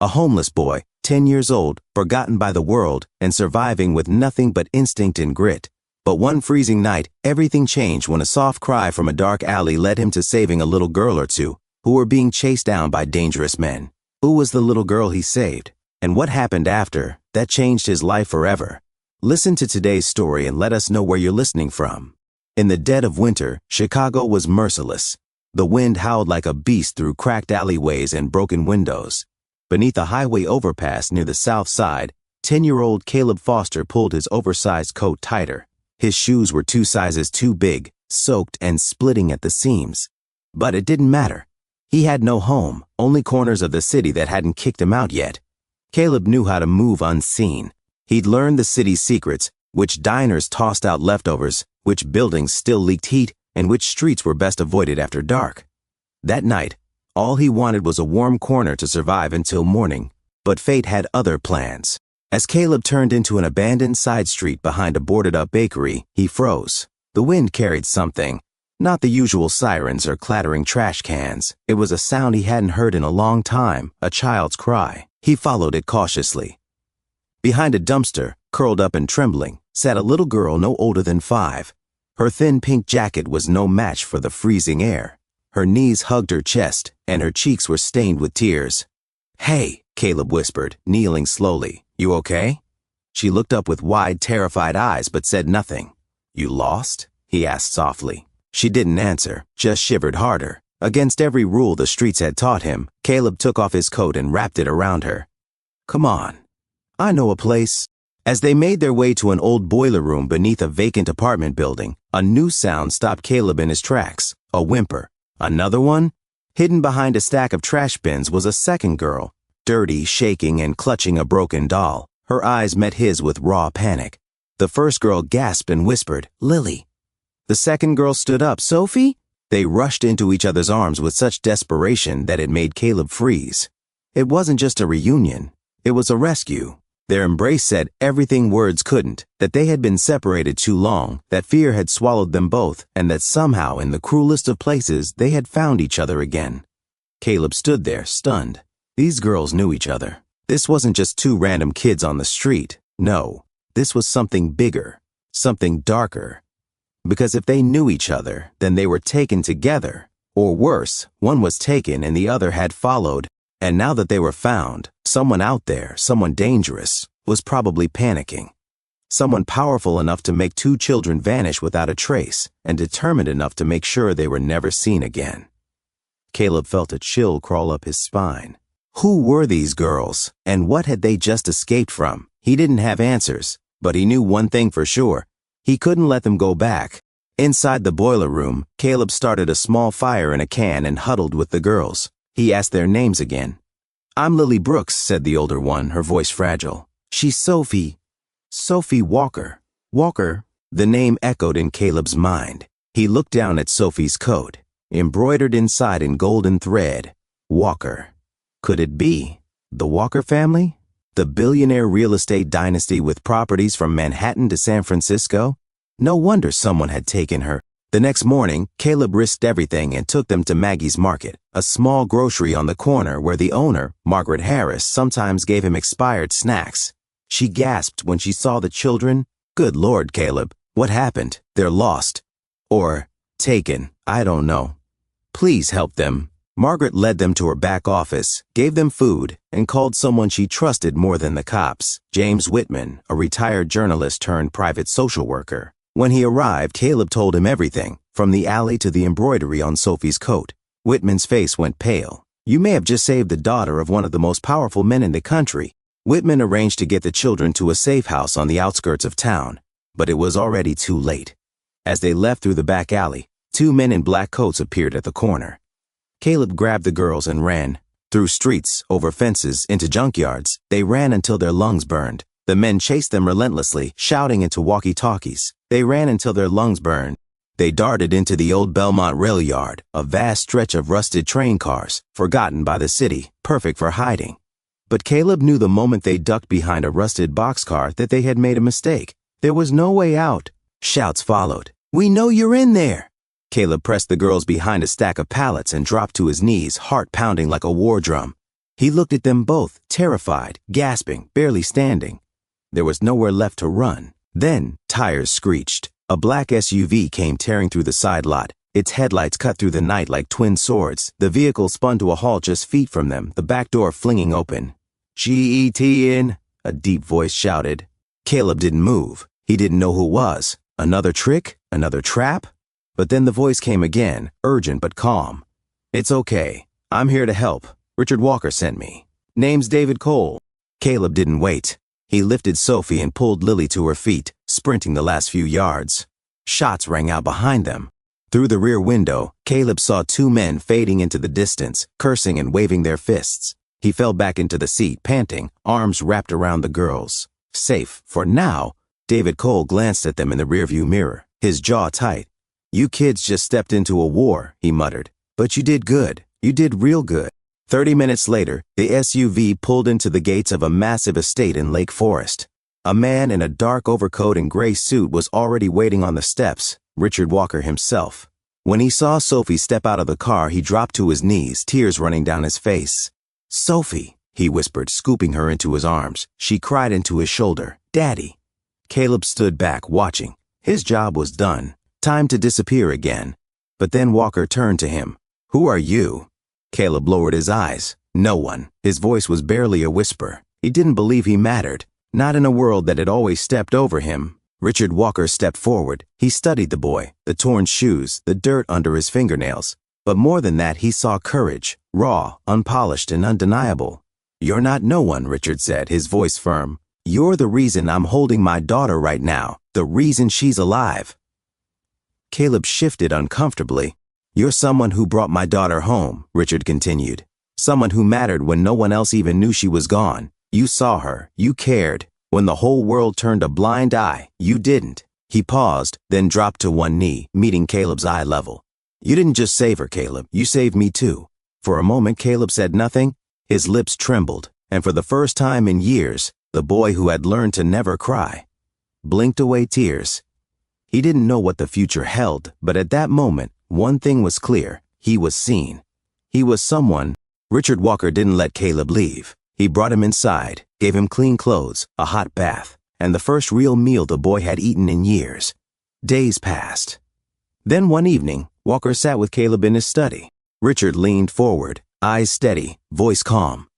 A homeless boy, 10 years old, forgotten by the world, and surviving with nothing but instinct and grit. But one freezing night, everything changed when a soft cry from a dark alley led him to saving a little girl or two, who were being chased down by dangerous men. Who was the little girl he saved? And what happened after that changed his life forever? Listen to today's story and let us know where you're listening from. In the dead of winter, Chicago was merciless. The wind howled like a beast through cracked alleyways and broken windows. Beneath a highway overpass near the south side, 10-year-old Caleb Foster pulled his oversized coat tighter. His shoes were 2 sizes too big, soaked and splitting at the seams. But it didn't matter. He had no home, only corners of the city that hadn't kicked him out yet. Caleb knew how to move unseen. He'd learned the city's secrets, which diners tossed out leftovers, which buildings still leaked heat, and which streets were best avoided after dark. That night, all he wanted was a warm corner to survive until morning, but fate had other plans. As Caleb turned into an abandoned side street behind a boarded-up bakery, he froze. The wind carried something. Not the usual sirens or clattering trash cans. It was a sound he hadn't heard in a long time, a child's cry. He followed it cautiously. Behind a dumpster, curled up and trembling, sat a little girl no older than 5. Her thin pink jacket was no match for the freezing air. Her knees hugged her chest, and her cheeks were stained with tears. "Hey," Caleb whispered, kneeling slowly. "You okay?" She looked up with wide, terrified eyes but said nothing. "You lost?" he asked softly. She didn't answer, just shivered harder. Against every rule the streets had taught him, Caleb took off his coat and wrapped it around her. "Come on. I know a place." As they made their way to an old boiler room beneath a vacant apartment building, a new sound stopped Caleb in his tracks, a whimper. Another one? Hidden behind a stack of trash bins was a second girl, dirty, shaking, and clutching a broken doll. Her eyes met his with raw panic. The first girl gasped and whispered, "Lily." The second girl stood up, "Sophie?" They rushed into each other's arms with such desperation that it made Caleb freeze. It wasn't just a reunion, it was a rescue. Their embrace said everything words couldn't, that they had been separated too long, that fear had swallowed them both, and that somehow in the cruelest of places they had found each other again. Caleb stood there, stunned. These girls knew each other. This wasn't just 2 random kids on the street. No, this was something bigger, something darker. Because if they knew each other, then they were taken together. Or worse, one was taken and the other had followed. And now that they were found, someone out there, someone dangerous, was probably panicking. Someone powerful enough to make 2 children vanish without a trace, and determined enough to make sure they were never seen again. Caleb felt a chill crawl up his spine. Who were these girls, and what had they just escaped from? He didn't have answers, but he knew one thing for sure. He couldn't let them go back. Inside the boiler room, Caleb started a small fire in a can and huddled with the girls. He asked their names again. "I'm Lily Brooks," said the older one, her voice fragile. "She's Sophie. Sophie Walker." Walker? The name echoed in Caleb's mind. He looked down at Sophie's coat, embroidered inside in golden thread. Walker. Could it be the Walker family? The billionaire real estate dynasty with properties from Manhattan to San Francisco? No wonder someone had taken her. The next morning, Caleb risked everything and took them to Maggie's Market, a small grocery on the corner where the owner, Margaret Harris, sometimes gave him expired snacks. She gasped when she saw the children. "Good Lord, Caleb, what happened? They're lost. Or taken, I don't know. Please help them." Margaret led them to her back office, gave them food, and called someone she trusted more than the cops, James Whitman, a retired journalist turned private social worker. When he arrived, Caleb told him everything, from the alley to the embroidery on Sophie's coat. Whitman's face went pale. "You may have just saved the daughter of one of the most powerful men in the country." Whitman arranged to get the children to a safe house on the outskirts of town, but it was already too late. As they left through the back alley, 2 men in black coats appeared at the corner. Caleb grabbed the girls and ran. Through streets, over fences, into junkyards. They ran until their lungs burned. The men chased them relentlessly, shouting into walkie-talkies. They ran until their lungs burned. They darted into the old Belmont rail yard, a vast stretch of rusted train cars, forgotten by the city, perfect for hiding. But Caleb knew the moment they ducked behind a rusted boxcar that they had made a mistake. There was no way out. Shouts followed. "We know you're in there!" Caleb pressed the girls behind a stack of pallets and dropped to his knees, heart pounding like a war drum. He looked at them both, terrified, gasping, barely standing. There was nowhere left to run. Then, tires screeched. A black SUV came tearing through the side lot. Its headlights cut through the night like twin swords. The vehicle spun to a halt just feet from them, the back door flinging open. "Get in," a deep voice shouted. Caleb didn't move. He didn't know who it was. Another trick? Another trap? But then the voice came again, urgent but calm. "It's okay. I'm here to help. Richard Walker sent me. Name's David Cole." Caleb didn't wait. He lifted Sophie and pulled Lily to her feet, sprinting the last few yards. Shots rang out behind them. Through the rear window, Caleb saw two men fading into the distance, cursing and waving their fists. He fell back into the seat, panting, arms wrapped around the girls. Safe, for now. David Cole glanced at them in the rearview mirror, his jaw tight. "You kids just stepped into a war," he muttered. "But you did good. You did real good." 30 minutes later, the SUV pulled into the gates of a massive estate in Lake Forest. A man in a dark overcoat and gray suit was already waiting on the steps, Richard Walker himself. When he saw Sophie step out of the car, he dropped to his knees, tears running down his face. "Sophie," he whispered, scooping her into his arms. She cried into his shoulder, "Daddy." Caleb stood back, watching. His job was done. Time to disappear again. But then Walker turned to him. "Who are you?" Caleb lowered his eyes. No one. His voice was barely a whisper. He didn't believe he mattered. Not in a world that had always stepped over him. Richard Walker stepped forward. He studied the boy, the torn shoes, the dirt under his fingernails. But more than that, he saw courage, raw, unpolished, and undeniable. "You're not no one," Richard said, his voice firm. "You're the reason I'm holding my daughter right now, the reason she's alive." Caleb shifted uncomfortably. "You're someone who brought my daughter home," Richard continued. "Someone who mattered when no one else even knew she was gone. You saw her. You cared. When the whole world turned a blind eye, you didn't." He paused, then dropped to one knee, meeting Caleb's eye level. "You didn't just save her, Caleb. You saved me too." For a moment, Caleb said nothing. His lips trembled, and for the first time in years, the boy who had learned to never cry blinked away tears. He didn't know what the future held, but at that moment, one thing was clear. He was seen. He was someone. Richard Walker didn't let Caleb leave. He brought him inside, gave him clean clothes, a hot bath, and the first real meal the boy had eaten in years. Days passed. Then one evening, Walker sat with Caleb in his study. Richard leaned forward, eyes steady, voice calm.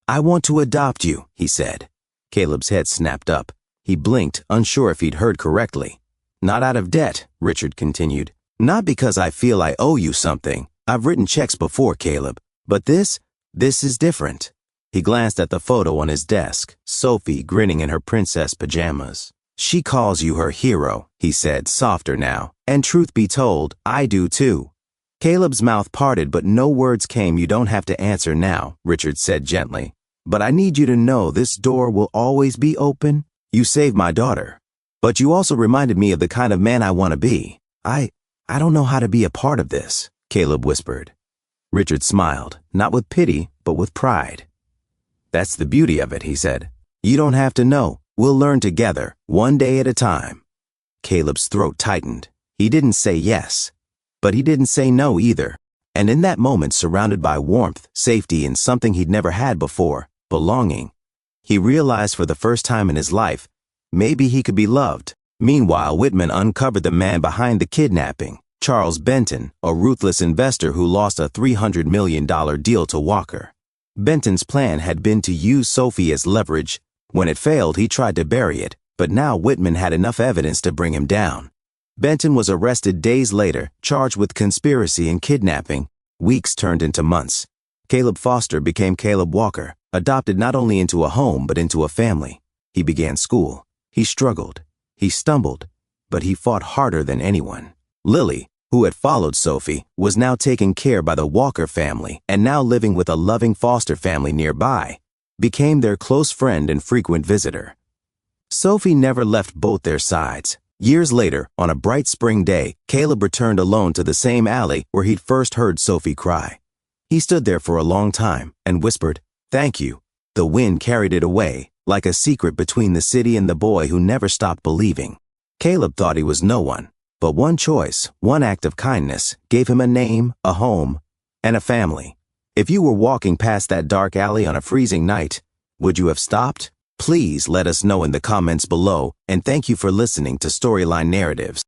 "I want to adopt you," he said. Caleb's head snapped up. He blinked, unsure if he'd heard correctly. "Not out of debt," Richard continued. "Not because I feel I owe you something. I've written checks before, Caleb. But this is different." He glanced at the photo on his desk, Sophie grinning in her princess pajamas. "She calls you her hero," he said, softer now. "And truth be told, I do too." Caleb's mouth parted, but no words came. "You don't have to answer now," Richard said gently. "But I need you to know this door will always be open. You saved my daughter. But you also reminded me of the kind of man I want to be. I don't know how to be a part of this," Caleb whispered. Richard smiled, not with pity, but with pride. "That's the beauty of it," he said. "You don't have to know. We'll learn together, one day at a time." Caleb's throat tightened. He didn't say yes, but he didn't say no either. And in that moment, surrounded by warmth, safety, and something he'd never had before, belonging, he realized for the first time in his life, maybe he could be loved. Meanwhile, Whitman uncovered the man behind the kidnapping, Charles Benton, a ruthless investor who lost a $300 million deal to Walker. Benton's plan had been to use Sophie as leverage. When it failed, he tried to bury it, but now Whitman had enough evidence to bring him down. Benton was arrested days later, charged with conspiracy and kidnapping. Weeks turned into months. Caleb Foster became Caleb Walker, adopted not only into a home but into a family. He began school. He struggled. He stumbled, but he fought harder than anyone. Lily, who had followed Sophie, was now taken care of by the Walker family and now living with a loving foster family nearby, became their close friend and frequent visitor. Sophie never left both their sides. Years later, on a bright spring day, Caleb returned alone to the same alley where he'd first heard Sophie cry. He stood there for a long time and whispered, "Thank you." The wind carried it away, like a secret between the city and the boy who never stopped believing. Caleb thought he was no one, but one choice, one act of kindness, gave him a name, a home, and a family. If you were walking past that dark alley on a freezing night, would you have stopped? Please let us know in the comments below, and thank you for listening to Storyline Narratives.